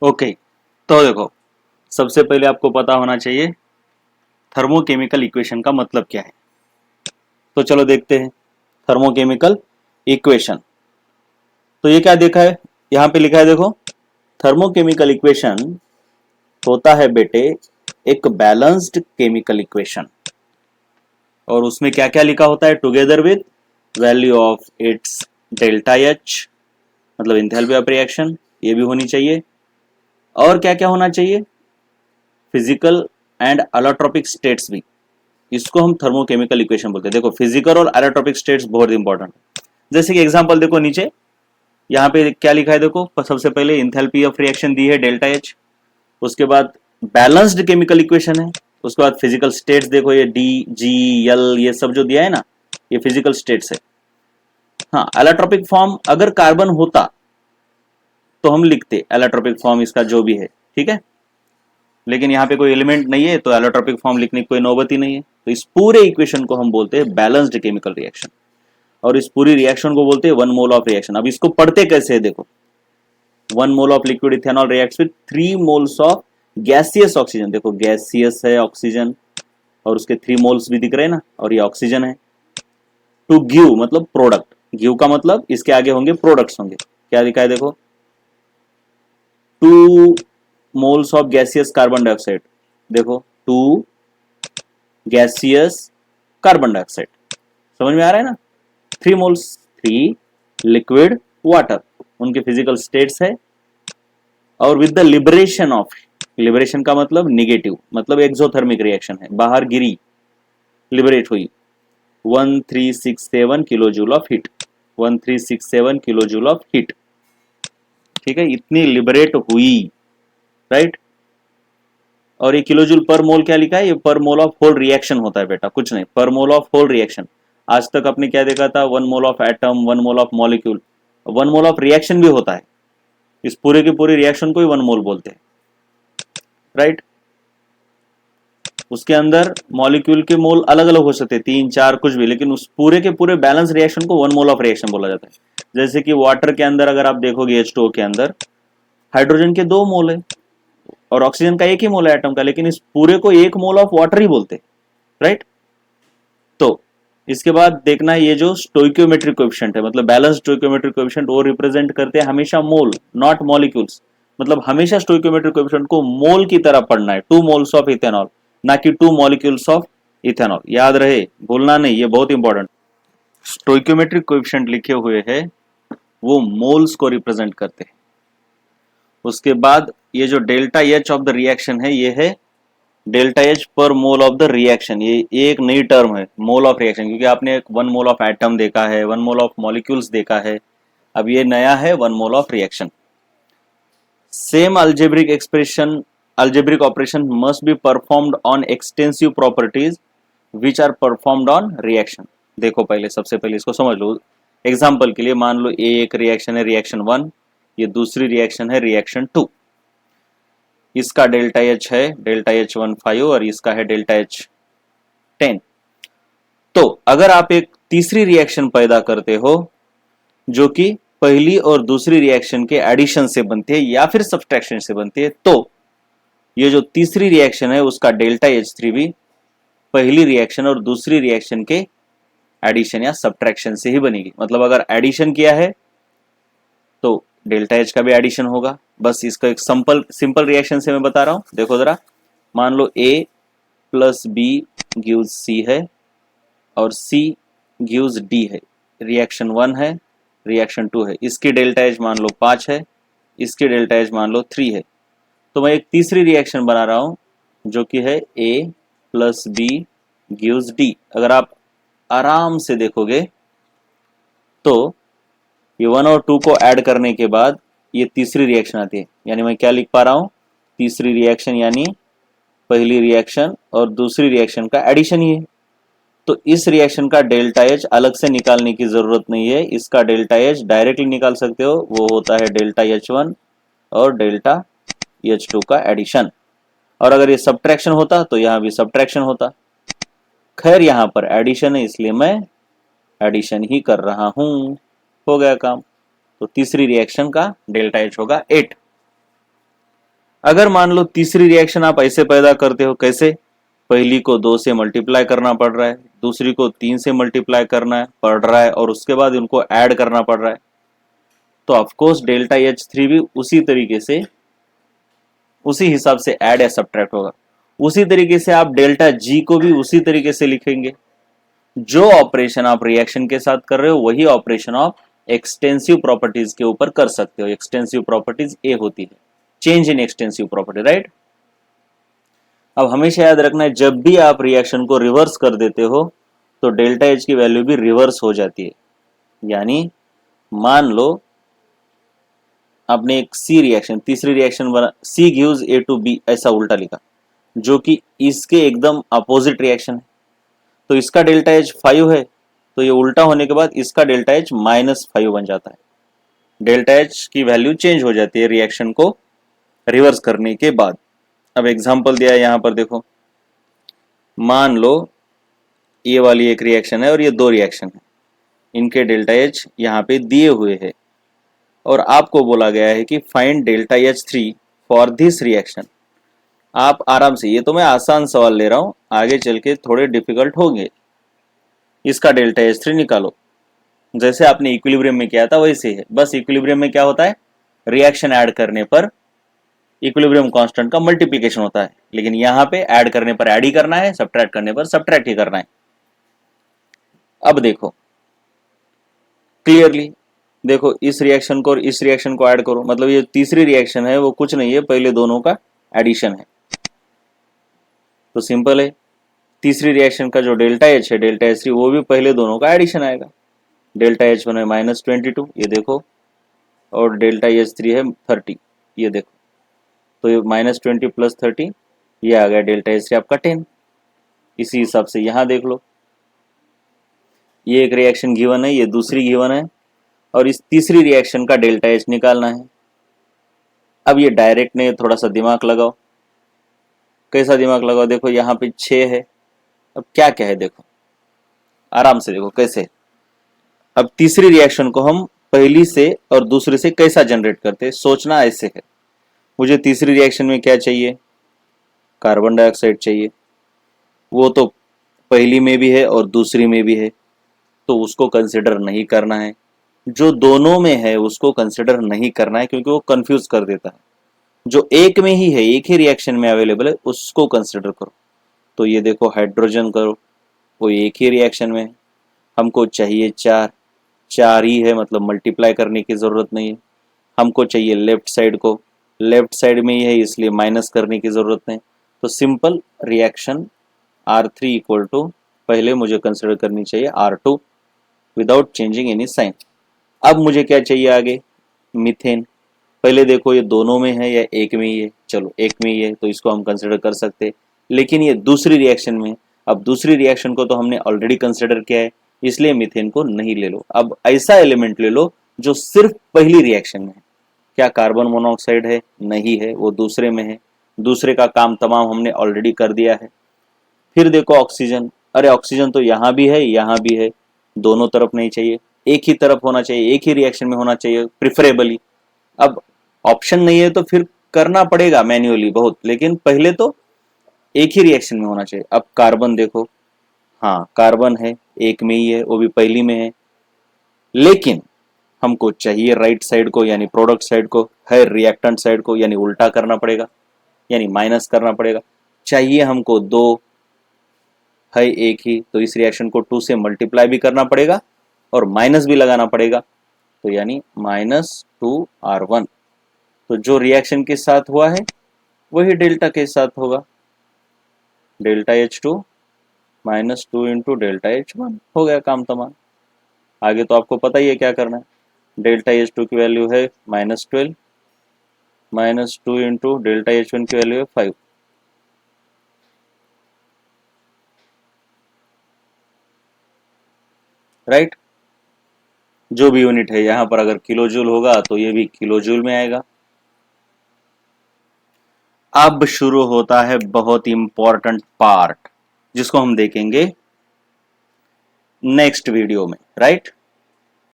Okay, तो देखो, सबसे पहले आपको पता होना चाहिए थर्मोकेमिकल इक्वेशन का मतलब क्या है। तो चलो देखते हैं थर्मोकेमिकल इक्वेशन। तो ये क्या देखा है, यहां पे लिखा है, देखो, थर्मोकेमिकल इक्वेशन होता है बेटे एक बैलेंस्ड केमिकल इक्वेशन, और उसमें क्या क्या लिखा होता है, together with value of its delta H, मतलब इंथैल्पी ऑफ रिएक्शन, ये भी होनी चाहिए। और क्या क्या होना चाहिए, फिजिकल एंड एलोट्रोपिक स्टेट्स भी। इसको हम थर्मोकेमिकल इक्वेशन बोलते हैं। देखो, फिजिकल और एलोट्रोपिक स्टेट्स बहुत इंपॉर्टेंट। जैसे कि एग्जांपल देखो, नीचे यहाँ पे क्या लिखा है, देखो, सबसे पहले इंथैल्पी ऑफ रिएक्शन दी है डेल्टा एच, उसके बाद बैलेंस्ड केमिकल इक्वेशन है, उसके बाद फिजिकल स्टेट्स देखो, ये डी जी एल ये सब जो दिया है ना, ये फिजिकल स्टेट्स है। हाँ, एलोट्रोपिक फॉर्म अगर कार्बन होता तो हम लिखते एलोट्रोपिक फॉर्म इसका जो भी है, ठीक है, लेकिन यहाँ पे कोई एलिमेंट नहीं है तो एलोट्रोपिक फॉर्म लिखने की कोई नौबत ही नहीं है। तो इस पूरे इक्वेशन को हम बोलते हैं बैलेंस्ड केमिकल रिएक्शन, और इस पूरी रिएक्शन को बोलते हैं 1 मोल ऑफ रिएक्शन। अब इसको पढ़ते कैसे है, देखो, 1 mole of liquid ethanol reacts with 3 moles of gaseous oxygen. देखो, गैसियस है ऑक्सीजन, और उसके 3 मोल्स भी दिख रहे हैं ना, और ये ऑक्सीजन है। टू गिव मतलब प्रोडक्ट, गिव का मतलब इसके आगे होंगे प्रोडक्ट्स होंगे। क्या लिखा है, देखो, 2 moles of gaseous carbon dioxide. देखो, 2 गैसियस कार्बन डाइऑक्साइड, समझ में आ रहा है ना। 3 मोल्स, 3 लिक्विड वाटर, उनके फिजिकल स्टेट्स है, और with the liberation of, liberation का मतलब निगेटिव, मतलब एक्सोथर्मिक रिएक्शन है, बाहर गिरी, लिबरेट हुई, 1367 kilo joule of heat, 1367 kilo joule of heat, ठीक है, इतनी लिबरेट हुई, राइट। और ये किलो जूल पर मोल क्या लिखा है, ये पर मोल ऑफ होल रिएक्शन होता है बेटा, कुछ नहीं, पर मोल ऑफ होल रिएक्शन। आज तक आपने क्या देखा था, 1 mole of atom, 1 mole of molecule, 1 mole of reaction भी होता है। इस पूरे की पूरी रिएक्शन को ही 1 मोल बोलते हैं, राइट। उसके अंदर मॉलिक्यूल के मोल अलग अलग हो सकते हैं, 3 4 कुछ भी, लेकिन उस पूरे के पूरे बैलेंस रिएक्शन को 1 मोल ऑफ रिएक्शन बोला जाता है। जैसे कि वाटर के अंदर अगर आप देखोगे H2O के अंदर हाइड्रोजन के 2 मोल है और ऑक्सीजन का 1 ही मोल है एटम का, लेकिन इस पूरे को 1 मोल ऑफ वाटर ही बोलते हैं, राइट। तो इसके बाद देखना, ये जो स्टोइकियोमेट्रिक कोएफिशिएंट है, मतलब बैलेंस स्टोइकियोमेट्रिक कोएफिशिएंट, वो रिप्रेजेंट करते हैं हमेशा मोल, नॉट मॉलिक्यूल्स। मतलब हमेशा स्टोइकियोमेट्रिक कोएफिशिएंट को मोल की तरह पढ़ना है, 2 मोल्स ऑफ इथेनॉल, ना कि 2 मॉलिक्यूल्स ऑफ इथेनॉल। याद रहे, भूलना नहीं, ये बहुत इंपॉर्टेंट। स्टोइकियोमेट्रिक कोएफिशिएंट लिखे हुए हैं वो मोल्स को रिप्रेजेंट करते हैं। उसके बाद ये जो delta H of the reaction है, ये है डेल्टा एच पर मोल ऑफ द रिएक्शन। ये एक नई टर्म है, मोल ऑफ रिएक्शन, क्योंकि आपने 1 मोल ऑफ एटम देखा है, 1 मोल ऑफ मॉलिक्यूल्स देखा है, अब ये नया है 1 mole of reaction. Same algebraic expression, algebraic operation must be performed on extensive properties which are performed on reaction. देखो, पहले सबसे पहले इसको समझ लो। एग्जाम्पल के लिए मान लो ये एक रिएक्शन है, रिएक्शन 1, ये दूसरी रिएक्शन है, रिएक्शन 2। इसका डेल्टा एच है डेल्टा एच 15 और इसका है डेल्टा एच 10। तो अगर आप एक तीसरी रिएक्शन पैदा करते हो जो कि पहली और दूसरी रिएक्शन के एडिशन से बनती है या फिर सब्सट्रैक्शन से बनती है, तो ये जो तीसरी रिएक्शन है उसका डेल्टा H3 भी पहली रिएक्शन और दूसरी रिएक्शन के एडिशन या सब्ट्रैक्शन से ही बनेगी। मतलब अगर एडिशन किया है तो डेल्टा H का भी एडिशन होगा। बस इसका एक सिंपल रिएक्शन से मैं बता रहा हूं, देखो जरा। मान लो A plus B gives C है और C गिव्स D है। रिएक्शन 1 है, रिएक्शन 2 है। इसकी डेल्टा H मान लो 5 है, इसकी डेल्टा H मान लो 3 है। तो मैं एक तीसरी रिएक्शन बना रहा हूं जो कि है A plus B gives D। अगर आप आराम से देखोगे तो ये 1 और 2 को ऐड करने के बाद ये तीसरी रिएक्शन आती है। यानी मैं क्या लिख पा रहा हूं, तीसरी रिएक्शन यानी पहली रिएक्शन और दूसरी रिएक्शन का एडिशन ही है। तो इस रिएक्शन का डेल्टा H अलग से निकालने की जरूरत नहीं है, इसका डेल्टा H डायरेक्टली निकाल सकते हो। वो होता है डेल्टा H1 और डेल्टा H2 का एडिशन। और अगर ये सब्ट्रैक्शन होता तो यहां भी सब्ट्रैक्शन होता। खैर यहां पर एडिशन है इसलिए मैं एडिशन ही कर रहा हूं। हो गया काम। तो तीसरी रिएक्शन का डेल्टा H होगा 8। अगर मान लो तीसरी रिएक्शन आप ऐसे पैदा करते हो, कैसे? पहली को 2 से मल्टीप्लाई करना पड़ रहा है, दूसरी को 3 से मल्टीप्लाई करना पड़ रहा है और उसके बाद उनको ऐड करना पड़ रहा है, तो ऑफकोर्स डेल्टा H3 भी उसी तरीके से, उसी हिसाब से ऐड या सब्ट्रैक्ट होगा। उसी तरीके से आप डेल्टा G को भी उसी तरीके से लिखेंगे। जो ऑपरेशन आप रिएक्शन के साथ कर रहे हो वही ऑपरेशन आप एक्सटेंसिव प्रॉपर्टीज के ऊपर कर सकते हो। एक्सटेंसिव प्रॉपर्टीज ए होती है, change in extensive property, right. अब हमेशा याद रखना है, जब भी आप रिएक्शन को रिवर्स कर देते हो तो डेल्टा H की वैल्यू भी रिवर्स हो जाती है। यानी मान लो आपने एक सी रिएक्शन, तीसरी रिएक्शन बना, सी गिव्स ए टू बी, ऐसा उल्टा लिखा, जो कि इसके एकदम अपोजिट रिएक्शन है। तो इसका डेल्टा H 5 है, तो ये उल्टा होने के बाद इसका डेल्टा H -5 बन जाता है। डेल्टा H की वैल्यू चेंज हो जाती है रिएक्शन को रिवर्स करने के बाद। अब एग्जांपल दिया है यहां पर, देखो मान लो ये वाली एक रिएक्शन है और ये 2 रिएक्शन है, इनके डेल्टा H यहाँ पे दिए हुए हैं और आपको बोला गया है कि find delta H3 for this reaction. आप आराम से, ये तो मैं आसान सवाल ले रहा हूं, आगे चल के थोड़े डिफिकल्ट होंगे। इसका डेल्टा H3 निकालो, जैसे आपने इक्विलिब्रियम में किया था वैसे है, बस इक्विलिब्रियम में क्या होता है, रिएक्शन ऐड करने पर इक्विलिब्रियम कांस्टेंट का मल्टीप्लिकेशन होता है, लेकिन यहां पे ऐड करने पर ऐड ही करना है, सब्ट्रैक्ट करने पर सब्ट्रैक्ट ही करना है। अब देखो क्लियरली, देखो इस रिएक्शन को और इस रिएक्शन को ऐड करो, मतलब ये तीसरी रिएक्शन है वो कुछ नहीं है, पहले दोनों का एडिशन है। तो सिंपल है, तीसरी रिएक्शन का जो डेल्टा H है, डेल्टा H3, वो भी पहले दोनों का एडिशन आएगा। डेल्टा H1 है -22, ये देखो, और डेल्टा H3 है 30, ये देखो, तो ये -20 + 30, ये आ गया डेल्टा H3 आपका 10। इसी हिसाब से यहाँ देख लो, ये एक रिएक्शन गिवन है, ये दूसरी गिवन है, और इस तीसरी रिएक्शन का डेल्टा H निकालना है। अब ये डायरेक्ट नहीं, थोड़ा सा दिमाग लगाओ। कैसा दिमाग लगाओ? देखो यहाँ पे 6 है, अब क्या क्या है देखो, आराम से देखो कैसे। अब तीसरी रिएक्शन को हम पहली से और दूसरी से कैसा जनरेट करते हैं, सोचना ऐसे है। मुझे तीसरी रिएक्शन में क्या चाहिए, कार्बन डाइऑक्साइड चाहिए, वो तो पहली में भी है और दूसरी में भी है, तो उसको कंसिडर नहीं करना है। जो दोनों में है उसको कंसिडर नहीं करना है, क्योंकि वो कंफ्यूज कर देता है। जो एक में ही है, एक ही रिएक्शन में अवेलेबल है, उसको कंसिडर करो। तो ये देखो हाइड्रोजन करो, वो एक ही रिएक्शन में है, हमको चाहिए 4, 4 ही है, मतलब मल्टीप्लाई करने की जरूरत नहीं है। हमको चाहिए लेफ्ट साइड को, लेफ्ट साइड में ही है, इसलिए माइनस करने की जरूरत नहीं। तो simple reaction R3 equal to, पहले मुझे कंसिडर करनी चाहिए R2 without changing any sign. अब मुझे क्या चाहिए आगे, मीथेन। पहले देखो ये दोनों में है या एक में ही है, चलो एक में ही है तो इसको हम कंसिडर कर सकते हैं, लेकिन ये दूसरी रिएक्शन में। अब दूसरी रिएक्शन को तो हमने ऑलरेडी कंसिडर किया है, इसलिए मीथेन को नहीं ले लो। अब ऐसा एलिमेंट ले लो जो सिर्फ पहली रिएक्शन में है। क्या कार्बन मोनोऑक्साइड है? नहीं है, वो दूसरे में है, दूसरे का काम तमाम हमने ऑलरेडी कर दिया है। फिर देखो ऑक्सीजन, अरे ऑक्सीजन तो यहाँ भी है यहाँ भी है, दोनों तरफ नहीं चाहिए, एक ही तरफ होना चाहिए, एक ही रिएक्शन में होना चाहिए प्रिफरेबली। अब ऑप्शन नहीं है तो फिर करना पड़ेगा मैन्युअली बहुत, लेकिन पहले तो एक ही रिएक्शन में होना चाहिए। अब कार्बन देखो, हाँ कार्बन है, एक में ही है, वो भी पहली में है, लेकिन हमको चाहिए राइट साइड को यानी प्रोडक्ट साइड को, है रिएक्टेंट साइड को यानी उल्टा करना पड़ेगा, यानी माइनस करना पड़ेगा। चाहिए हमको 2, है एक ही, तो इस रिएक्शन को 2 से मल्टीप्लाई भी करना पड़ेगा और माइनस भी लगाना पड़ेगा, तो यानी -2R1। तो जो रिएक्शन के साथ हुआ है वही डेल्टा के साथ होगा, delta H2 -2 into delta H1, हो गया काम तमाम। आगे तो आपको पता ही है क्या करना है। डेल्टा H2 की वैल्यू है -12, -2 इंटू डेल्टा H1 की वैल्यू है 5। राइट, जो भी यूनिट है यहां पर अगर किलो जूल होगा तो ये भी किलो जूल में आएगा। अब शुरू होता है बहुत इंपॉर्टेंट पार्ट, जिसको हम देखेंगे नेक्स्ट वीडियो में, राइट।